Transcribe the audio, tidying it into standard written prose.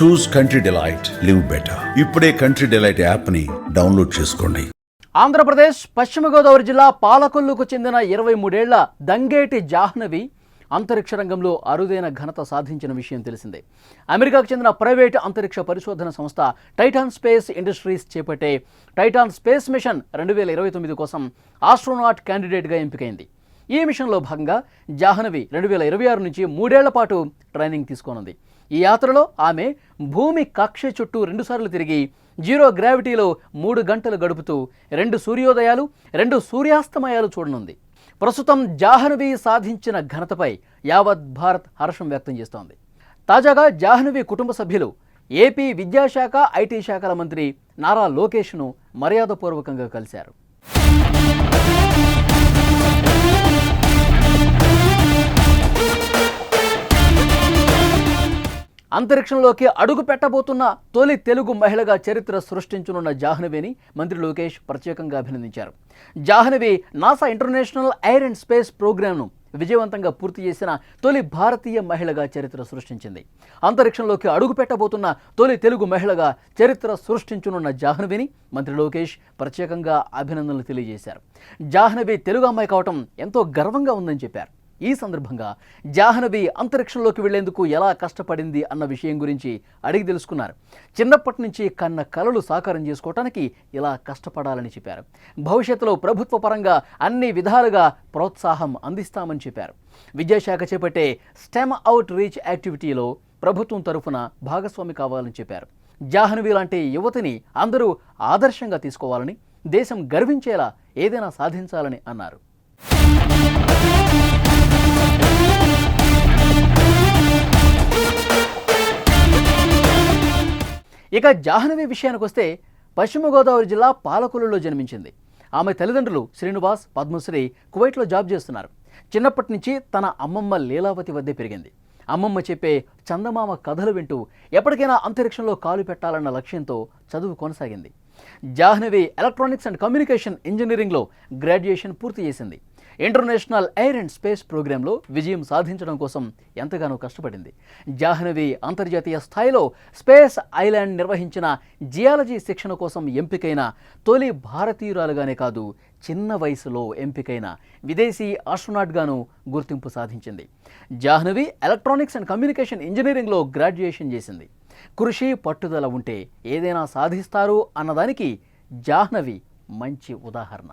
చూస్ country delight, live better. ఇప్పుడే country delight యాప్ని download చేసుకోండి. ఆంధ్రప్రదేశ్ పశ్చిమ గోదావరి జిల్లా పాలకొల్లుకు చెందిన 23 ఏళ్ల దంగేటి జాహ్నవి అంతరిక్ష రంగంలో అరుదైన ఘనత సాధించిన విషయం తెలిసిందే. అమెరికాకు చెందిన ప్రైవేటు అంతరిక్ష పరిశోధన సంస్థ టైటాన్ స్పేస్ ఇండస్ట్రీస్ చేపట్టే టైటాన్ స్పేస్ మిషన్ 2029 కోసం ఆస్ట్రోనాట్ క్యాండిడేట్గా ఎంపికైంది. ఈ మిషన్లో భాగంగా జాహ్నవి 2026 నుంచి 3 ఏళ్ల పాటు ట్రైనింగ్ తీసుకోనుంది. ఈ యాత్రలో ఆమె భూమి కక్ష చుట్టూ 2 సార్లు తిరిగి జీరో గ్రావిటీలో 3 గంటలు గడుపుతూ 2 సూర్యోదయాలు 2 సూర్యాస్తమయాలు చూడనుంది. ప్రస్తుతం జాహ్నవి సాధించిన ఘనతపై యావత్ భారత్ హర్షం వ్యక్తం చేస్తోంది. తాజాగా జాహ్నవి కుటుంబ సభ్యులు ఏపీ విద్యాశాఖ ఐటీ శాఖల మంత్రి నారా లోకేష్ను మర్యాదపూర్వకంగా కలిశారు. అంతరిక్షంలోకి అడుగు పెట్టబోతున్న తొలి తెలుగు మహిళగా చరిత్ర సృష్టించనున్న జాహ్నవిని మంత్రి లోకేష్ ప్రత్యేకంగా అభినందించారు. Jahnavi NASA international air and space ప్రోగ్రామ్ను విజయవంతంగా పూర్తి చేసిన తొలి భారతీయ మహిళగా చరిత్ర సృష్టించింది. అంతరిక్షంలోకి అడుగు పెట్టబోతున్న తొలి తెలుగు మహిళగా చరిత్ర సృష్టించనున్న జాహ్నవిని మంత్రి లోకేష్ ప్రత్యేకంగా అభినందనలు తెలియజేశారు. జాహ్నవి తెలుగు అమ్మాయి కావటం ఎంతో గర్వంగా ఉందని చెప్పారు. ఈ సందర్భంగా జాహ్నవి అంతరిక్షంలోకి వెళ్లేందుకు ఎలా కష్టపడింది అన్న విషయం గురించి అడిగి తెలుసుకున్నారు. చిన్నప్పటి నుంచి కన్న కలలు సాకారం చేసుకోవటానికి ఇలా కష్టపడాలని చెప్పారు. భవిష్యత్తులో ప్రభుత్వ పరంగా అన్ని విధాలుగా ప్రోత్సాహం అందిస్తామని చెప్పారు. విద్యాశాఖ చేపట్టే స్టెమ్ అవుట్ రీచ్ యాక్టివిటీలో ప్రభుత్వం తరఫున భాగస్వామి కావాలని చెప్పారు. జాహ్నవి లాంటి యువతిని అందరూ ఆదర్శంగా తీసుకోవాలని, దేశం గర్వించేలా ఏదైనా సాధించాలని అన్నారు. ఇక జాహ్నవి విషయానికి వస్తే పశ్చిమ గోదావరి జిల్లా పాలకొల్లులో జన్మించింది. ఆమె తల్లిదండ్రులు శ్రీనివాస్, పద్మశ్రీ కువైట్లో జాబ్ చేస్తున్నారు. చిన్నప్పటి నుంచి తన అమ్మమ్మ లీలావతి వద్దే పెరిగింది. అమ్మమ్మ చెప్పే చందమామ కథలు వింటూ ఎప్పటికైనా అంతరిక్షంలో కాలు పెట్టాలన్న లక్ష్యంతో చదువు కొనసాగింది. జాహ్నవి ఎలక్ట్రానిక్స్ అండ్ కమ్యూనికేషన్ ఇంజనీరింగ్లో గ్రాడ్యుయేషన్ పూర్తి చేసింది. ఇంటర్నేషనల్ ఎయిర్ అండ్ స్పేస్ ప్రోగ్రాంలో విజయం సాధించడం కోసం ఎంతగానో కష్టపడింది. జాహ్నవి అంతర్జాతీయ స్థాయిలో స్పేస్ ఐలాండ్ నిర్వహించిన జియాలజీ శిక్షణ కోసం ఎంపికైన తొలి భారతీయురాలుగానే కాదు, చిన్న వయసులో ఎంపికైన విదేశీ ఆస్ట్రోనాట్గాను గుర్తింపు సాధించింది. జాహ్నవి ఎలక్ట్రానిక్స్ అండ్ కమ్యూనికేషన్ ఇంజనీరింగ్లో గ్రాడ్యుయేషన్ చేసింది. కృషి, పట్టుదల ఉంటే ఏదైనా సాధిస్తారు అన్నదానికి జాహ్నవి మంచి ఉదాహరణ.